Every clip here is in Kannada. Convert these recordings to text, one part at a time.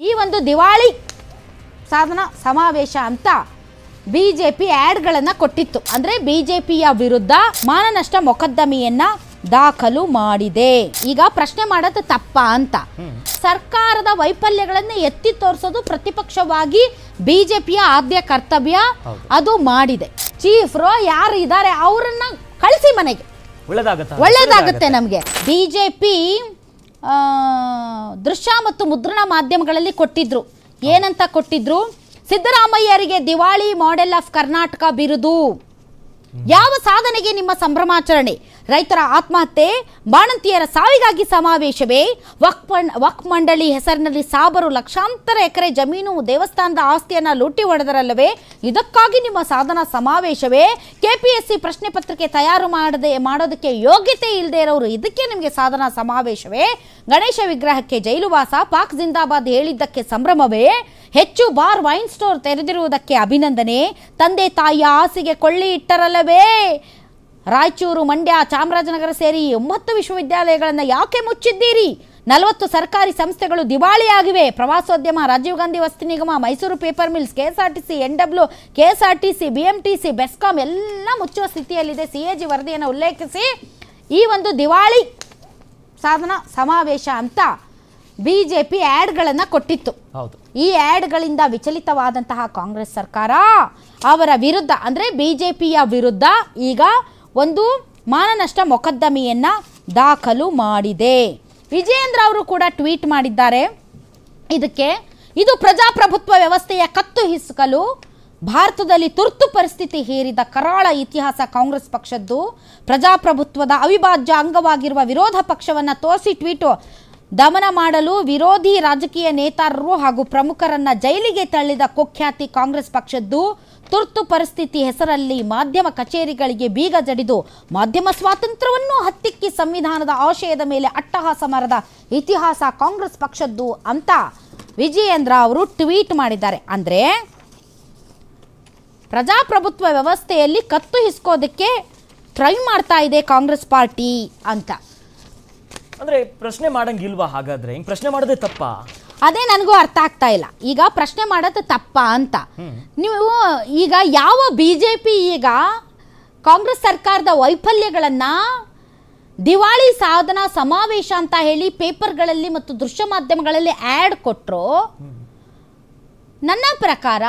ಈ ಒಂದು ದಿವಾಳಿ ಸಾಧನಾ ಸಮಾವೇಶ ಅಂತ ಬಿಜೆಪಿ ಆಡ್ಗಳನ್ನು ಕೊಟ್ಟಿತ್ತು. ಅಂದರೆ ಬಿಜೆಪಿಯ ವಿರುದ್ಧ ಮಾನನಷ್ಟ ಮೊಕದ್ದಮೆಯನ್ನ ದಾಖಲು ಮಾಡಿದೆ. ಈಗ ಪ್ರಶ್ನೆ ಮಾಡೋದು ತಪ್ಪ ಅಂತ ಸರ್ಕಾರದ ವೈಫಲ್ಯಗಳನ್ನು ಎತ್ತಿ ತೋರಿಸೋದು ಪ್ರತಿಪಕ್ಷವಾಗಿ ಬಿಜೆಪಿಯ ಆದ್ಯ ಕರ್ತವ್ಯ. ಅದು ಮಾಡಿದೆ. ಚೀಫ್ ರೋ ಯಾರು ಇದ್ದಾರೆ ಅವರನ್ನ ಕಳಿಸಿ ಮನೆಗೆ, ಒಳ್ಳೇದಾಗುತ್ತೆ ನಮಗೆ. ಬಿಜೆಪಿ ದೃಶ್ಯ ಮತ್ತು ಮುದ್ರಣ ಮಾಧ್ಯಮಗಳಲ್ಲಿ ಕೊಟ್ಟಿದ್ರು. ಏನಂತ ಕೊಟ್ಟಿದ್ರು? ಸಿದ್ದರಾಮಯ್ಯರಿಗೆ ದಿವಾಳಿ ಮಾಡೆಲ್ ಆಫ್ ಕರ್ನಾಟಕ ಬಿರುದು. ಯಾವ ಸಾಧನೆಗೆ ನಿಮ್ಮ ಸಂಭ್ರಮಾಚರಣೆ? ರೈತರ ಆತ್ಮಹತ್ಯೆ, ಬಾಣಂತಿಯರ ಸಾವಿಗಾಗಿ ಸಮಾವೇಶವೇ? ವಕ್ಫ್ ಮಂಡಳಿ ಹೆಸರಿನಲ್ಲಿ ಸಾಬರು ಲಕ್ಷಾಂತರ ಎಕರೆ ಜಮೀನು ದೇವಸ್ಥಾನದ ಆಸ್ತಿಯನ್ನ ಲೂಟಿ ಹೊಡೆದರಲ್ಲವೇ? ಇದಕ್ಕಾಗಿ ನಿಮ್ಮ ಸಾಧನಾ ಸಮಾವೇಶವೇ? ಕೆಪಿಎಸ್ಸಿ ಪ್ರಶ್ನೆ ಪತ್ರಿಕೆ ತಯಾರು ಮಾಡೋದಕ್ಕೆ ಯೋಗ್ಯತೆ ಇಲ್ಲದೆ ಇರೋರು, ಇದಕ್ಕೆ ನಿಮಗೆ ಸಾಧನಾ ಸಮಾವೇಶವೇ? ಗಣೇಶ ವಿಗ್ರಹಕ್ಕೆ ಜೈಲುವಾಸ, ಪಾಕ್ ಜಿಂದಾಬಾದ್ ಹೇಳಿದ್ದಕ್ಕೆ ಸಂಭ್ರಮವೇ? ಹೆಚ್ಚು ಬಾರ್ ವೈನ್ ಸ್ಟೋರ್ ತೆರೆದಿರುವುದಕ್ಕೆ ಅಭಿನಂದನೆ, ತಂದೆ ತಾಯಿಯ ಆಸೆಗೆ ಕೊಳ್ಳಿ ಇಟ್ಟರಲ್ಲವೇ? ರಾಯಚೂರು, ಮಂಡ್ಯ, ಚಾಮರಾಜನಗರ ಸೇರಿ 9 ವಿಶ್ವವಿದ್ಯಾಲಯಗಳನ್ನು ಯಾಕೆ ಮುಚ್ಚಿದ್ದೀರಿ? 40 ಸರ್ಕಾರಿ ಸಂಸ್ಥೆಗಳು ದಿವಾಳಿಯಾಗಿವೆ. ಪ್ರವಾಸೋದ್ಯಮ, ರಾಜೀವ್ ಗಾಂಧಿ ವಸತಿ ನಿಗಮ, Mysuru paper mills, KSRTC, NW, KSRTC, BMTC, BESCOM ಎಲ್ಲ ಮುಚ್ಚುವ ಸ್ಥಿತಿಯಲ್ಲಿದೆ. CAG ವರದಿಯನ್ನು ಉಲ್ಲೇಖಿಸಿ ಈ ಒಂದು ದಿವಾಳಿ ಸಾಧನಾ ಸಮಾವೇಶ ಅಂತ ಬಿಜೆಪಿ ಆಡ್ಗಳನ್ನು ಕೊಟ್ಟಿತ್ತು. ಈ ಆಡ್ಗಳಿಂದ ವಿಚಲಿತವಾದಂತಹ ಕಾಂಗ್ರೆಸ್ ಸರ್ಕಾರ ಅವರ ವಿರುದ್ಧ, ಅಂದರೆ ಬಿಜೆಪಿಯ ವಿರುದ್ಧ ಈಗ ಒಂದು ಮಾನನಷ್ಟ ಮೊಕದ್ದಮೆಯನ್ನ ದಾಖಲು ಮಾಡಿದೆ. ವಿಜಯೇಂದ್ರ ಅವರು ಕೂಡ ಟ್ವೀಟ್ ಮಾಡಿದ್ದಾರೆ. ಇದು ಪ್ರಜಾಪ್ರಭುತ್ವ ವ್ಯವಸ್ಥೆಯ ಕತ್ತು ಹಿಸುಕಲು ಭಾರತದಲ್ಲಿ ತುರ್ತು ಪರಿಸ್ಥಿತಿ ಹೇರಿದ ಕರಾಳ ಇತಿಹಾಸ ಕಾಂಗ್ರೆಸ್ ಪಕ್ಷದ್ದು. ಪ್ರಜಾಪ್ರಭುತ್ವದ ಅವಿಭಾಜ್ಯ ಅಂಗವಾಗಿರುವ ವಿರೋಧ ಪಕ್ಷವನ್ನು ತೋರಿಸಿ ಟ್ವೀಟ್ ದಮನ ಮಾಡಲು ವಿರೋಧಿ ರಾಜಕೀಯ ನೇತಾರರು ಹಾಗೂ ಪ್ರಮುಖರನ್ನ ಜೈಲಿಗೆ ತಳ್ಳಿದ ಕುಖ್ಯಾತಿ ಕಾಂಗ್ರೆಸ್ ಪಕ್ಷದ್ದು. ತುರ್ತು ಪರಿಸ್ಥಿತಿ ಹೆಸರಲ್ಲಿ ಮಾಧ್ಯಮ ಕಚೇರಿಗಳಿಗೆ ಬೀಗ ಜಡಿದು ಮಾಧ್ಯಮ ಸ್ವಾತಂತ್ರ್ಯವನ್ನು ಹತ್ತಿಕ್ಕಿ ಸಂವಿಧಾನದ ಆಶಯದ ಮೇಲೆ ಅಟ್ಟಹಾಸ ಮರದ ಇತಿಹಾಸ ಕಾಂಗ್ರೆಸ್ ಪಕ್ಷದ್ದು ಅಂತ ವಿಜಯೇಂದ್ರ ಅವರು ಟ್ವೀಟ್ ಮಾಡಿದ್ದಾರೆ. ಅಂದರೆ ಪ್ರಜಾಪ್ರಭುತ್ವ ವ್ಯವಸ್ಥೆಯಲ್ಲಿ ಕತ್ತು ಹಿಸ್ಕೋದಕ್ಕೆ ಟ್ರೈ ಮಾಡ್ತಾ ಇದೆ ಕಾಂಗ್ರೆಸ್ ಪಾರ್ಟಿ ಅಂತ. ಅಂದ್ರೆ ಪ್ರಶ್ನೆ ಮಾಡಂಗಿಲ್ವಾ? ಹಾಗಾದ್ರೆ ಹಿಂಗ್ ಪ್ರಶ್ನೆ ಮಾಡೋದೇ ತಪ್ಪಾ? ಅದೇ ನನಗೂ ಅರ್ಥ ಆಗ್ತಾ ಇಲ್ಲ. ಈಗ ಪ್ರಶ್ನೆ ಮಾಡೋದು ತಪ್ಪ ಅಂತ ನೀವು ಈಗ ಯಾವ ಬಿಜೆಪಿ ಈಗ ಕಾಂಗ್ರೆಸ್ ಸರ್ಕಾರದ ವೈಫಲ್ಯಗಳನ್ನ ದಿವಾಳಿ ಸಾಧನಾ ಸಮಾವೇಶ ಅಂತ ಹೇಳಿ ಪೇಪರ್ಗಳಲ್ಲಿ ಮತ್ತು ದೃಶ್ಯ ಮಾಧ್ಯಮಗಳಲ್ಲಿ ಆಡ್ ಕೊಟ್ಟರು. ನನ್ನ ಪ್ರಕಾರ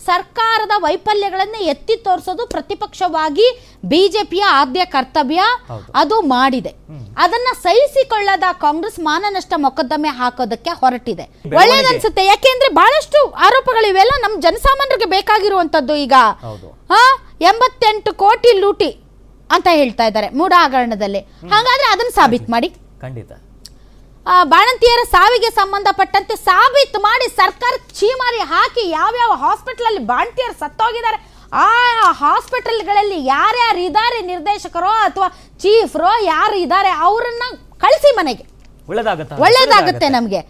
ಸರ್ಕಾರದ ವೈಫಲ್ಯಗಳನ್ನು ಎತ್ತಿ ತೋರಿಸೋದು ಪ್ರತಿಪಕ್ಷವಾಗಿ ಬಿಜೆಪಿಯ ಆದ್ಯ ಕರ್ತವ್ಯ. ಅದು ಮಾಡಿದೆ. ಅದನ್ನ ಸಹಿಸಿಕೊಳ್ಳದ ಕಾಂಗ್ರೆಸ್ ಮಾನನಷ್ಟ ಮೊಕದ್ದಮೆ ಹಾಕೋದಕ್ಕೆ ಹೊರಟಿದೆ. ಒಳ್ಳೇದನ್ಸುತ್ತೆ. ಯಾಕೆಂದ್ರೆ ಬಹಳಷ್ಟು ಆರೋಪಗಳಿವೆಲ್ಲ ನಮ್ಮ ಜನಸಾಮಾನ್ಯರಿಗೆ ಬೇಕಾಗಿರುವಂತದ್ದು. ಈಗ 88 ಕೋಟಿ ಲೂಟಿ ಅಂತ ಹೇಳ್ತಾ ಇದ್ದಾರೆ ಮೂಢ ಹಗರಣದಲ್ಲಿ. ಹಾಗಾದ್ರೆ ಅದನ್ನ ಸಾಬೀತು ಮಾಡಿ. ಖಂಡಿತ ಬಾಣಂತಿಯರ ಸಾವಿಗೆ ಸಂಬಂಧಪಟ್ಟಂತೆ ಸಾಬೀತು ಮಾಡಿ ಸರ್ಕಾರ ಚೀಮಾರಿ ಹಾಕಿ ಯಾವ್ಯಾವ ಹಾಸ್ಪಿಟಲ್ ಅಲ್ಲಿ ಬಾಣಂತಿಯರು ಸತ್ತೋಗಿದ್ದಾರೆ ಆ ಹಾಸ್ಪಿಟಲ್ಗಳಲ್ಲಿ ಯಾರ್ಯಾರು ಇದ್ದಾರೆ, ನಿರ್ದೇಶಕರೋ ಅಥವಾ ಚೀಫ್ರೋ ಯಾರು ಇದ್ದಾರೆ ಅವರನ್ನ ಕಳಿಸಿ ಮನೆಗೆ, ಒಳ್ಳೇದಾಗುತ್ತೆ ನಮಗೆ.